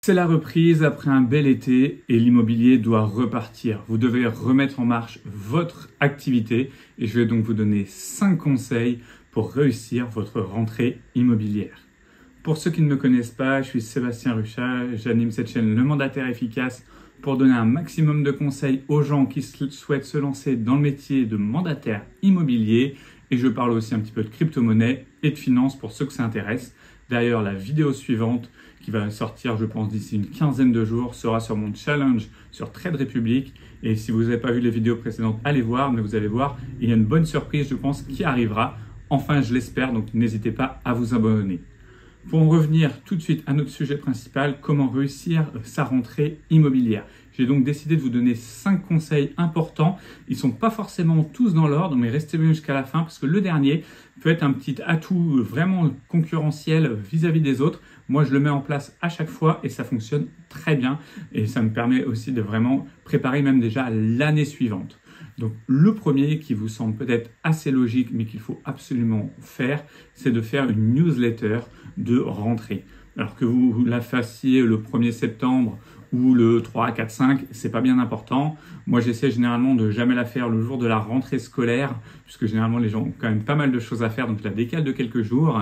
C'est la reprise après un bel été et l'immobilier doit repartir. Vous devez remettre en marche votre activité et je vais donc vous donner 5 conseils pour réussir votre rentrée immobilière. Pour ceux qui ne me connaissent pas, je suis Sébastien Ruchat, j'anime cette chaîne Le Mandataire Efficace pour donner un maximum de conseils aux gens qui souhaitent se lancer dans le métier de mandataire immobilier et je parle aussi un petit peu de crypto-monnaie et de finance pour ceux que ça intéresse. D'ailleurs, la vidéo suivante qui va sortir, je pense, d'ici une quinzaine de jours, sera sur mon challenge sur Trade Republic. Et si vous n'avez pas vu les vidéos précédentes, allez voir, mais vous allez voir, il y a une bonne surprise, je pense, qui arrivera. Enfin, je l'espère, donc n'hésitez pas à vous abonner. Pour en revenir tout de suite à notre sujet principal, comment réussir sa rentrée immobilière. J'ai donc décidé de vous donner 5 conseils importants. Ils ne sont pas forcément tous dans l'ordre, mais restez bien jusqu'à la fin parce que le dernier peut être un petit atout vraiment concurrentiel vis-à-vis des autres. Moi, je le mets en place à chaque fois et ça fonctionne très bien. Et ça me permet aussi de vraiment préparer même déjà l'année suivante. Donc, le premier qui vous semble peut-être assez logique, mais qu'il faut absolument faire, c'est de faire une newsletter de rentrée. Alors que vous la fassiez le 1er septembre ou le 3, 4, 5, c'est pas bien important. Moi, j'essaie généralement de jamais la faire le jour de la rentrée scolaire, puisque généralement les gens ont quand même pas mal de choses à faire, donc je la décale de quelques jours.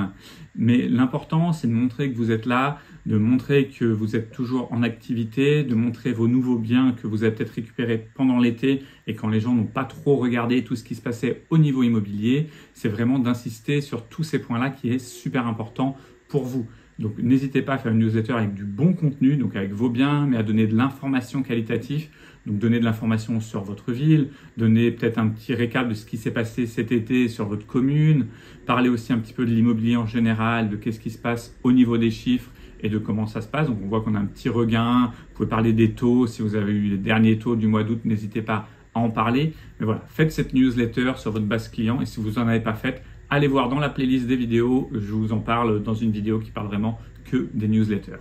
Mais l'important, c'est de montrer que vous êtes là, de montrer que vous êtes toujours en activité, de montrer vos nouveaux biens que vous avez peut-être récupérés pendant l'été et quand les gens n'ont pas trop regardé tout ce qui se passait au niveau immobilier. C'est vraiment d'insister sur tous ces points-là qui est super important pour vous. Donc n'hésitez pas à faire une newsletter avec du bon contenu, donc avec vos biens, mais à donner de l'information qualitative. Donc donner de l'information sur votre ville, donner peut-être un petit récap de ce qui s'est passé cet été sur votre commune, parler aussi un petit peu de l'immobilier en général, de qu'est-ce qui se passe au niveau des chiffres et de comment ça se passe. Donc on voit qu'on a un petit regain, vous pouvez parler des taux, si vous avez eu les derniers taux du mois d'août, n'hésitez pas à en parler. Mais voilà, faites cette newsletter sur votre base client et si vous n'en avez pas fait, allez voir dans la playlist des vidéos, je vous en parle dans une vidéo qui parle vraiment que des newsletters.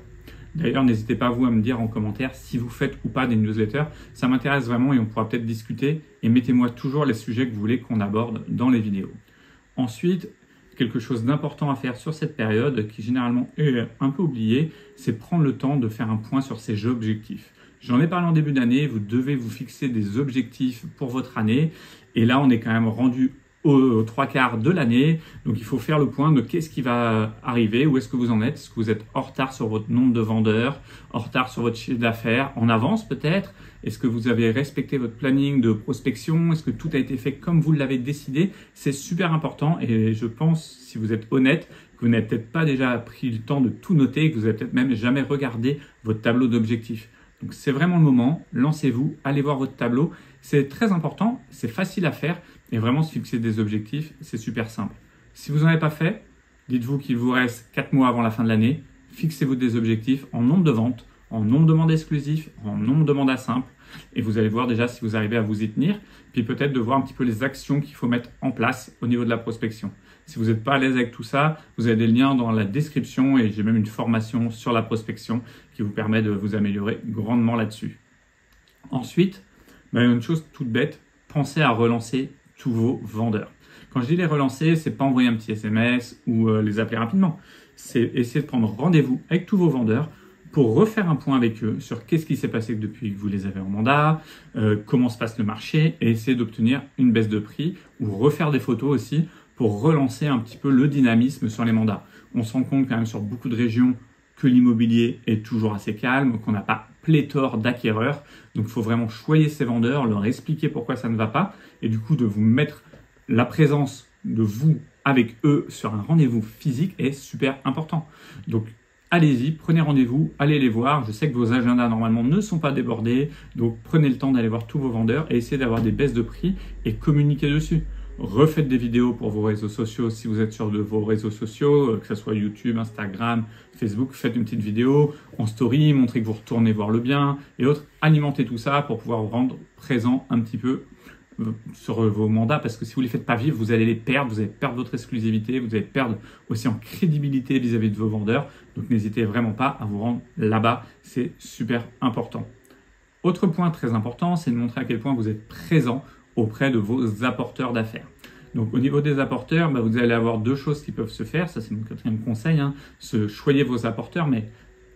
D'ailleurs, n'hésitez pas vous à me dire en commentaire si vous faites ou pas des newsletters. Ça m'intéresse vraiment et on pourra peut-être discuter. Et mettez-moi toujours les sujets que vous voulez qu'on aborde dans les vidéos. Ensuite, quelque chose d'important à faire sur cette période, qui généralement est un peu oublié, c'est prendre le temps de faire un point sur ses objectifs. J'en ai parlé en début d'année, vous devez vous fixer des objectifs pour votre année. Et là, on est quand même rendu aux 3/4 de l'année. Donc, il faut faire le point de qu'est-ce qui va arriver, où est-ce que vous en êtes. Est-ce que vous êtes en retard sur votre nombre de vendeurs, en retard sur votre chiffre d'affaires, en avance peut-être? Est-ce que vous avez respecté votre planning de prospection? Est-ce que tout a été fait comme vous l'avez décidé? C'est super important et je pense, si vous êtes honnête, que vous n'avez peut-être pas déjà pris le temps de tout noter, que vous n'avez peut-être même jamais regardé votre tableau d'objectifs. Donc, c'est vraiment le moment. Lancez-vous, allez voir votre tableau. C'est très important, c'est facile à faire. Et vraiment, se fixer des objectifs, c'est super simple. Si vous n'en avez pas fait, dites-vous qu'il vous reste 4 mois avant la fin de l'année. Fixez-vous des objectifs en nombre de ventes, en nombre de mandats exclusifs, en nombre de mandats simples. Et vous allez voir déjà si vous arrivez à vous y tenir. Puis peut-être de voir un petit peu les actions qu'il faut mettre en place au niveau de la prospection. Si vous n'êtes pas à l'aise avec tout ça, vous avez des liens dans la description et j'ai même une formation sur la prospection qui vous permet de vous améliorer grandement là-dessus. Ensuite, une chose toute bête, pensez à relancer tous vos vendeurs. Quand je dis les relancer, c'est pas envoyer un petit SMS ou les appeler rapidement. C'est essayer de prendre rendez-vous avec tous vos vendeurs pour refaire un point avec eux sur qu'est-ce qui s'est passé depuis que vous les avez en mandat, comment se passe le marché et essayer d'obtenir une baisse de prix ou refaire des photos aussi pour relancer un petit peu le dynamisme sur les mandats. On se rend compte quand même sur beaucoup de régions que l'immobilier est toujours assez calme, qu'on n'a pas pléthore d'acquéreurs. Donc, il faut vraiment choyer ces vendeurs, leur expliquer pourquoi ça ne va pas et du coup de vous mettre la présence de vous avec eux sur un rendez-vous physique est super important. Donc, allez-y, prenez rendez-vous, allez les voir. Je sais que vos agendas normalement ne sont pas débordés, donc prenez le temps d'aller voir tous vos vendeurs et essayez d'avoir des baisses de prix et communiquer dessus. Refaites des vidéos pour vos réseaux sociaux si vous êtes sur vos réseaux sociaux, que ce soit YouTube, Instagram, Facebook. Faites une petite vidéo en story, montrez que vous retournez voir le bien et autres. Alimentez tout ça pour pouvoir vous rendre présent un petit peu sur vos mandats parce que si vous ne les faites pas vivre, vous allez les perdre, vous allez perdre votre exclusivité, vous allez perdre aussi en crédibilité vis-à-vis de vos vendeurs. Donc n'hésitez vraiment pas à vous rendre là-bas, c'est super important. Autre point très important, c'est de montrer à quel point vous êtes présent auprès de vos apporteurs d'affaires. Donc au niveau des apporteurs, vous allez avoir 2 choses qui peuvent se faire, ça c'est mon 4e conseil, choyez vos apporteurs, mais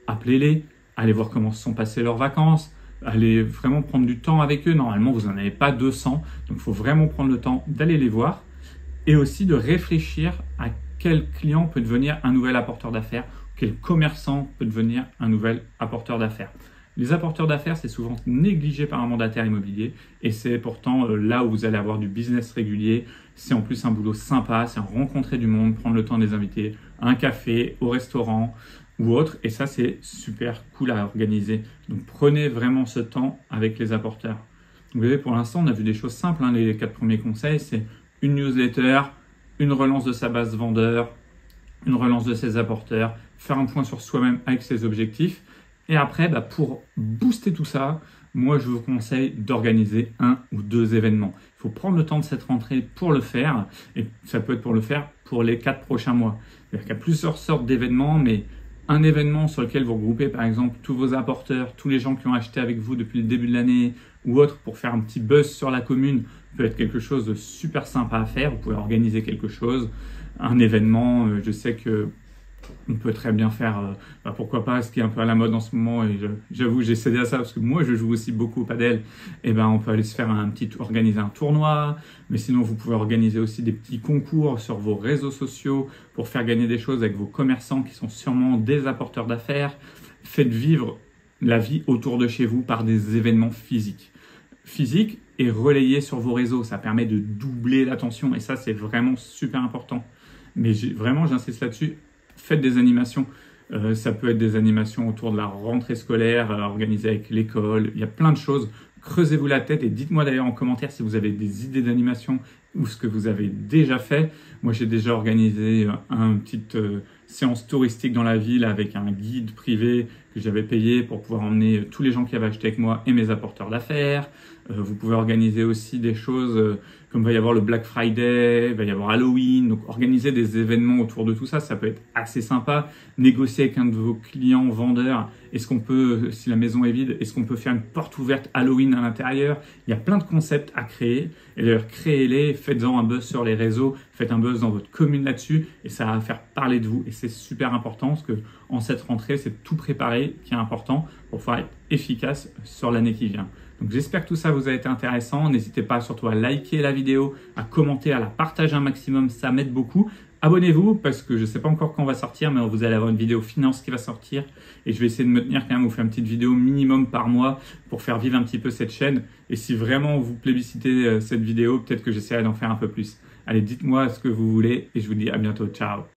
appelez-les, allez voir comment se sont passées leurs vacances, allez vraiment prendre du temps avec eux. Normalement, vous n'en avez pas 200, donc il faut vraiment prendre le temps d'aller les voir et aussi de réfléchir à quel client peut devenir un nouvel apporteur d'affaires, quel commerçant peut devenir un nouvel apporteur d'affaires. Les apporteurs d'affaires, c'est souvent négligé par un mandataire immobilier et c'est pourtant là où vous allez avoir du business régulier. C'est en plus un boulot sympa, c'est rencontrer du monde, prendre le temps de les inviter à un café, au restaurant ou autre. Et ça, c'est super cool à organiser. Donc, prenez vraiment ce temps avec les apporteurs. Vous voyez, pour l'instant, on a vu des choses simples. Les 4 premiers conseils, c'est une newsletter, une relance de sa base vendeur, une relance de ses apporteurs, faire un point sur soi-même avec ses objectifs. Et après, pour booster tout ça, moi, je vous conseille d'organiser 1 ou 2 événements. Il faut prendre le temps de cette rentrée pour le faire. Et ça peut être pour le faire pour les 4 prochains mois. C'est-à-dire qu'il y a plusieurs sortes d'événements, mais un événement sur lequel vous regroupez, par exemple, tous vos apporteurs, tous les gens qui ont acheté avec vous depuis le début de l'année ou autre pour faire un petit buzz sur la commune, peut être quelque chose de super sympa à faire. Vous pouvez organiser quelque chose, un événement. Je sais que on peut très bien faire, pourquoi pas, ce qui est un peu à la mode en ce moment, et j'avoue, j'ai cédé à ça parce que moi, je joue aussi beaucoup au padel, et on peut aller se faire organiser un tournoi, mais sinon, vous pouvez organiser aussi des petits concours sur vos réseaux sociaux pour faire gagner des choses avec vos commerçants qui sont sûrement des apporteurs d'affaires. Faites vivre la vie autour de chez vous par des événements physiques et relayés sur vos réseaux. Ça permet de doubler l'attention, et ça, c'est vraiment super important. Mais vraiment, j'insiste là-dessus. Faites des animations, ça peut être des animations autour de la rentrée scolaire, organisée avec l'école, il y a plein de choses. Creusez-vous la tête et dites-moi d'ailleurs en commentaire si vous avez des idées d'animation ou ce que vous avez déjà fait. Moi, j'ai déjà organisé une petite séance touristique dans la ville avec un guide privé que j'avais payé pour pouvoir emmener tous les gens qui avaient acheté avec moi et mes apporteurs d'affaires. Vous pouvez organiser aussi des choses comme il va y avoir le Black Friday, il va y avoir Halloween. Donc, organiser des événements autour de tout ça, ça peut être assez sympa. Négocier avec un de vos clients vendeurs. Est-ce qu'on peut, si la maison est vide, est-ce qu'on peut faire une porte ouverte Halloween à l'intérieur? Il y a plein de concepts à créer. Et d'ailleurs, créez-les, faites-en un buzz sur les réseaux, faites un buzz dans votre commune là-dessus et ça va faire parler de vous. Et c'est super important parce que en cette rentrée, c'est tout préparer qui est important pour pouvoir être efficace sur l'année qui vient. Donc j'espère que tout ça vous a été intéressant. N'hésitez pas surtout à liker la vidéo, à commenter, à la partager un maximum, ça m'aide beaucoup. Abonnez-vous parce que je ne sais pas encore quand on va sortir, mais vous allez avoir une vidéo finance qui va sortir. Et je vais essayer de me tenir quand même, vous faire une petite vidéo minimum par mois pour faire vivre un petit peu cette chaîne. Et si vraiment vous plébiscitez cette vidéo, peut-être que j'essaierai d'en faire un peu plus. Allez, dites-moi ce que vous voulez et je vous dis à bientôt. Ciao!